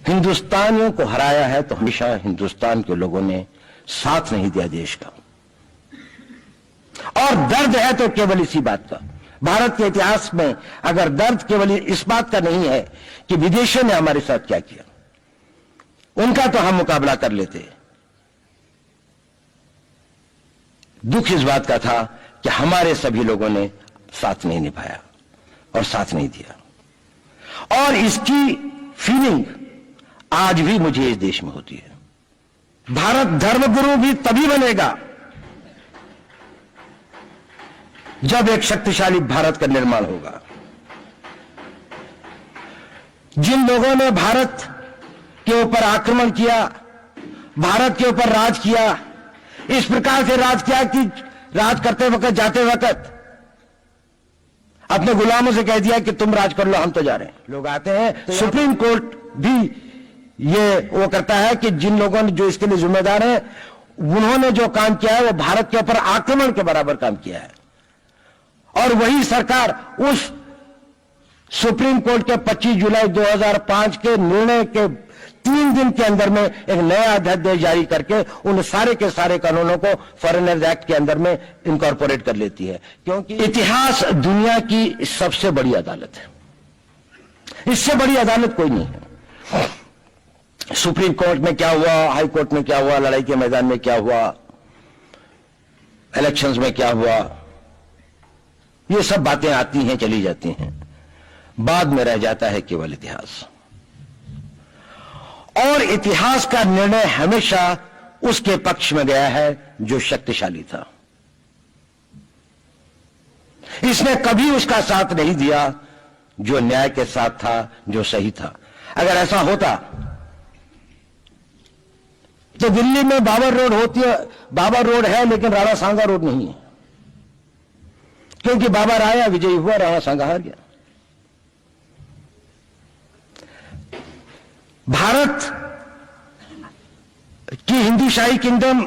हिंदुस्तानियों को हराया है तो हमेशा हिंदुस्तान के लोगों ने साथ नहीं दिया देश का, और दर्द है तो केवल इसी बात का। भारत के इतिहास में अगर दर्द केवल इस बात का नहीं है कि विदेशों ने हमारे साथ क्या किया, उनका तो हम मुकाबला कर लेते, दुख इस बात का था कि हमारे सभी लोगों ने साथ नहीं निभाया और साथ नहीं दिया। और इसकी फीलिंग आज भी मुझे इस देश में होती है। भारत धर्मगुरु भी तभी बनेगा जब एक शक्तिशाली भारत का निर्माण होगा। जिन लोगों ने भारत के ऊपर आक्रमण किया, भारत के ऊपर राज किया, इस प्रकार से राज किया कि राज करते वक्त, जाते वक्त अपने गुलामों से कह दिया कि तुम राज कर लो, हम तो जा रहे हैं। लोग आते हैं तो सुप्रीम कोर्ट भी ये वो करता है कि जिन लोगों ने जो इसके लिए जिम्मेदार हैं, उन्होंने जो काम किया है वो भारत के ऊपर आक्रमण के बराबर काम किया है। और वही सरकार उस सुप्रीम कोर्ट के 25 जुलाई 2005 के निर्णय के 3 दिन के अंदर में एक नया अध्यादेश जारी करके उन सारे के सारे कानूनों को फॉरेनर्स एक्ट के अंदर में इनकॉर्पोरेट कर लेती है, क्योंकि इतिहास दुनिया की सबसे बड़ी अदालत है। इससे बड़ी अदालत कोई नहीं है। सुप्रीम कोर्ट में क्या हुआ, हाई कोर्ट में क्या हुआ, लड़ाई के मैदान में क्या हुआ, इलेक्शंस में क्या हुआ, ये सब बातें आती हैं, चली जाती हैं, बाद में रह जाता है केवल इतिहास। और इतिहास का निर्णय हमेशा उसके पक्ष में गया है जो शक्तिशाली था। इसने कभी उसका साथ नहीं दिया जो न्याय के साथ था, जो सही था। अगर ऐसा होता तो दिल्ली में बाबर रोड होती है, बाबर रोड है लेकिन राणा सांगा रोड नहीं है, क्योंकि बाबर आया, विजयी हुआ, राणा सांगा हार गया। भारत की हिंदूशाही किंगडम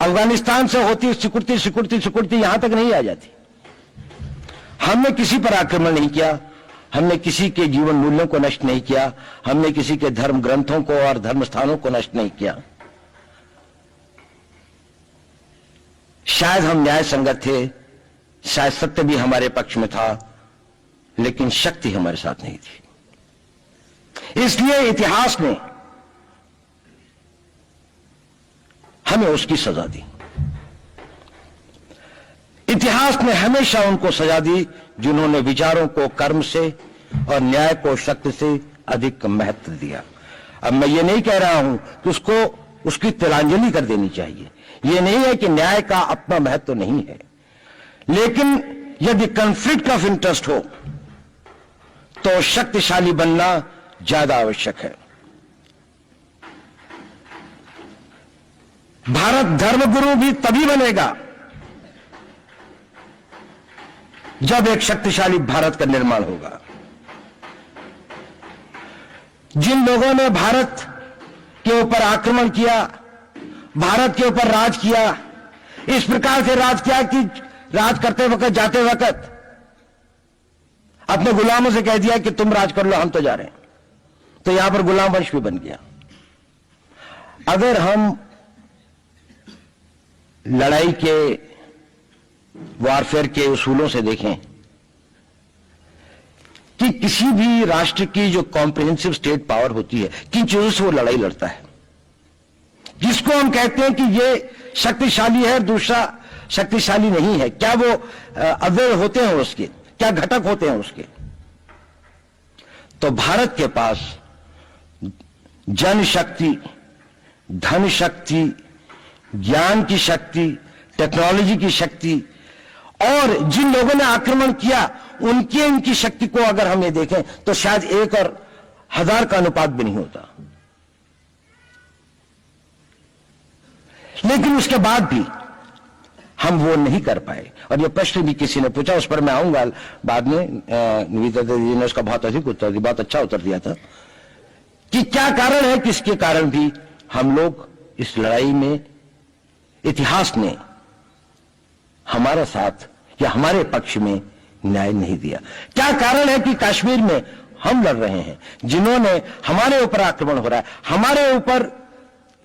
अफगानिस्तान से होती सिकुड़ती सिकुड़ती सिकुड़ती यहां तक नहीं आ जाती। हमने किसी पर आक्रमण नहीं किया, हमने किसी के जीवन मूल्यों को नष्ट नहीं किया, हमने किसी के धर्म ग्रंथों को और धर्म स्थानों को नष्ट नहीं किया। शायद हम न्याय संगत थे, शायद सत्य भी हमारे पक्ष में था, लेकिन शक्ति हमारे साथ नहीं थी। इसलिए इतिहास ने हमें उसकी सजा दी। इतिहास ने हमेशा उनको सजा दी जिन्होंने विचारों को कर्म से और न्याय को शक्ति से अधिक महत्व दिया। अब मैं ये नहीं कह रहा हूं कि उसको उसकी तिलांजलि कर देनी चाहिए, ये नहीं है कि न्याय का अपना महत्व नहीं है, लेकिन यदि कॉन्फ्लिक्ट ऑफ इंटरेस्ट हो तो शक्तिशाली बनना ज्यादा आवश्यक है। भारत धर्मगुरु भी तभी बनेगा जब एक शक्तिशाली भारत का निर्माण होगा। जिन लोगों ने भारत के ऊपर आक्रमण किया, भारत के ऊपर राज किया, इस प्रकार से राज किया कि राज करते वक्त, जाते वक्त अपने गुलामों से कह दिया कि तुम राज कर लो, हम तो जा रहे हैं, तो यहां पर गुलाम वंश भी बन गया। अगर हम लड़ाई के वॉरफेयर के उसूलों से देखें कि किसी भी राष्ट्र की जो कॉम्प्रिहेंसिव स्टेट पावर होती है, किन चीजों से वो लड़ाई लड़ता है, जिसको हम कहते हैं कि ये शक्तिशाली है, दूसरा शक्तिशाली नहीं है, क्या वो अवयव होते हैं उसके, क्या घटक होते हैं उसके। तो भारत के पास जनशक्ति, धन शक्ति, ज्ञान की शक्ति, टेक्नोलॉजी की शक्ति, और जिन लोगों ने आक्रमण किया उनकी इनकी शक्ति को अगर हम ये देखें तो शायद 1 और 1000 का अनुपात भी नहीं होता। लेकिन उसके बाद भी हम वो नहीं कर पाए। और ये प्रश्न भी किसी ने पूछा, उस पर मैं आऊंगा बाद में। निवेदिता जी ने उसका बहुत अधिक उत्तर दिया, बहुत अच्छा उत्तर दिया था कि क्या कारण है, किसके कारण भी हम लोग इस लड़ाई में इतिहास ने हमारा साथ या हमारे पक्ष में न्याय नहीं दिया। क्या कारण है कि कश्मीर में हम लड़ रहे हैं, जिन्होंने हमारे ऊपर आक्रमण हो रहा है, हमारे ऊपर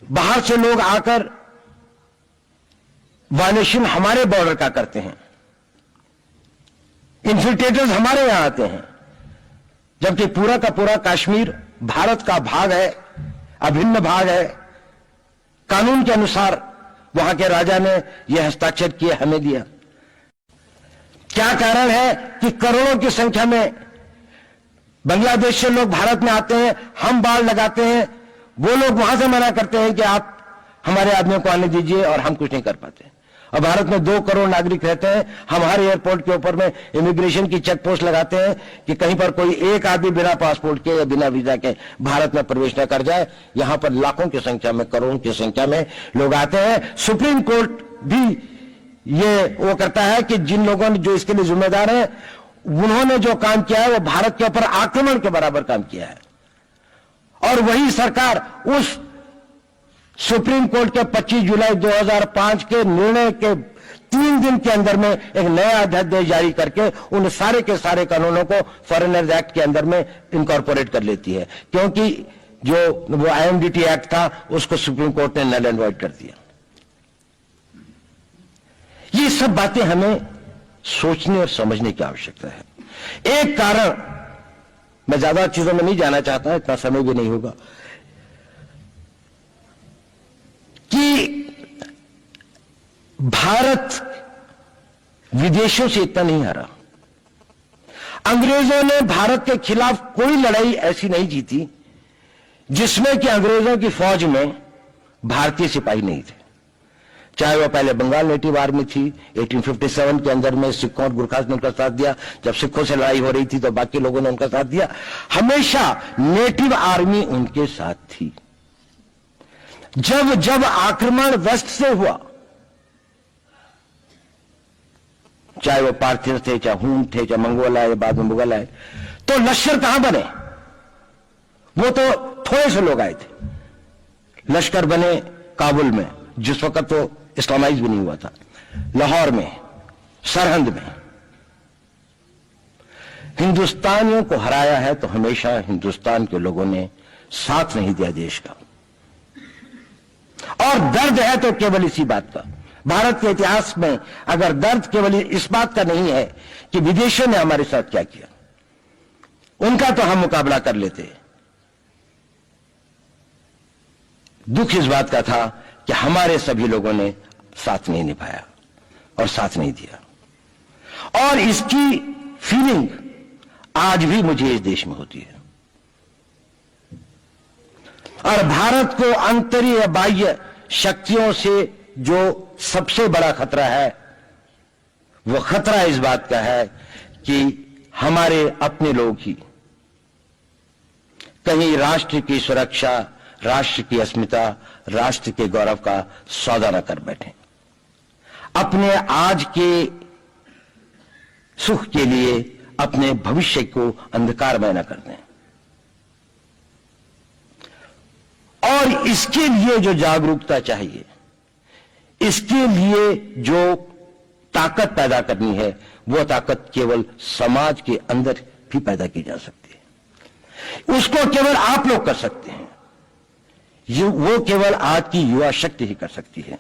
बाहर से लोग आकर वायलेशन हमारे बॉर्डर का करते हैं, इन्फिल्ट्रेटर्स हमारे यहां आते हैं, जबकि पूरा का पूरा कश्मीर भारत का भाग है, अभिन्न भाग है। कानून के अनुसार वहां के राजा ने यह हस्ताक्षर किए, हमें दिया। क्या कारण है कि करोड़ों की संख्या में बांग्लादेश से लोग भारत में आते हैं, हम बाड़ लगाते हैं, वो लोग वहां से मना करते हैं कि आप हमारे आदमियों को आने दीजिए, और हम कुछ नहीं कर पाते। और भारत में 2 करोड़ नागरिक रहते हैं, हम हर एयरपोर्ट के ऊपर में इमिग्रेशन की चेक पोस्ट लगाते हैं कि कहीं पर कोई एक आदमी बिना पासपोर्ट के या बिना वीजा के भारत में प्रवेश न कर जाए। यहां पर लाखों की संख्या में, करोड़ों की संख्या में लोग आते हैं। सुप्रीम कोर्ट भी ये वो करता है कि जिन लोगों ने जो इसके लिए जिम्मेदार है, उन्होंने जो काम किया है वो भारत के ऊपर आक्रमण के बराबर काम किया है। और वही सरकार उस सुप्रीम कोर्ट के 25 जुलाई 2005 के निर्णय के 3 दिन के अंदर में एक नया अध्यादेश जारी करके उन सारे के सारे कानूनों को फॉरेनर्स एक्ट के अंदर में इनकॉर्पोरेट कर लेती है, क्योंकि जो वो IMDT एक्ट था उसको सुप्रीम कोर्ट ने नल एंड वॉइड कर दिया। ये सब बातें हमें सोचने और समझने की आवश्यकता है। एक कारण, मैं ज्यादा चीजों में नहीं जाना चाहता, इतना समय भी नहीं होगा, कि भारत विदेशों से इतना नहीं हारा। अंग्रेजों ने भारत के खिलाफ कोई लड़ाई ऐसी नहीं जीती जिसमें कि अंग्रेजों की फौज में भारतीय सिपाही नहीं थे। चाहे वह पहले बंगाल नेटिव आर्मी थी, 1857 के अंदर में सिखों और गुरखास ने उनका साथ दिया। जब सिखों से लड़ाई हो रही थी तो बाकी लोगों ने उनका साथ दिया। हमेशा नेटिव आर्मी उनके साथ थी। जब जब आक्रमण वेस्ट से हुआ, चाहे वो पार्थिव थे, चाहे हून थे, चाहे मंगोल आए, बाद में मुगल आए, तो लश्कर कहां बने? वो तो थोड़े से लोग आए थे। लश्कर बने काबुल में, जिस वक्त तो इस्लामाइज भी नहीं हुआ था, लाहौर में, सरहंद में। हिंदुस्तानियों को हराया है तो हमेशा हिंदुस्तान के लोगों ने साथ नहीं दिया देश का। और दर्द है तो केवल इसी बात का। भारत के इतिहास में अगर दर्द केवल इस बात का नहीं है कि विदेशों ने हमारे साथ क्या किया, उनका तो हम मुकाबला कर लेते। दुख इस बात का था कि हमारे सभी लोगों ने साथ नहीं निभाया और साथ नहीं दिया। और इसकी फीलिंग आज भी मुझे इस देश में होती है। और भारत को आंतरिक बाह्य शक्तियों से जो सबसे बड़ा खतरा है, वो खतरा इस बात का है कि हमारे अपने लोग ही कहीं राष्ट्र की सुरक्षा, राष्ट्र की अस्मिता, राष्ट्र के गौरव का सौदा न कर बैठे, अपने आज के सुख के लिए अपने भविष्य को अंधकारमय न कर दें। और इसके लिए जो जागरूकता चाहिए, इसके लिए जो ताकत पैदा करनी है, वो ताकत केवल समाज के अंदर भी पैदा की जा सकती है। उसको केवल आप लोग कर सकते हैं। वो केवल आज की युवा शक्ति ही कर सकती है।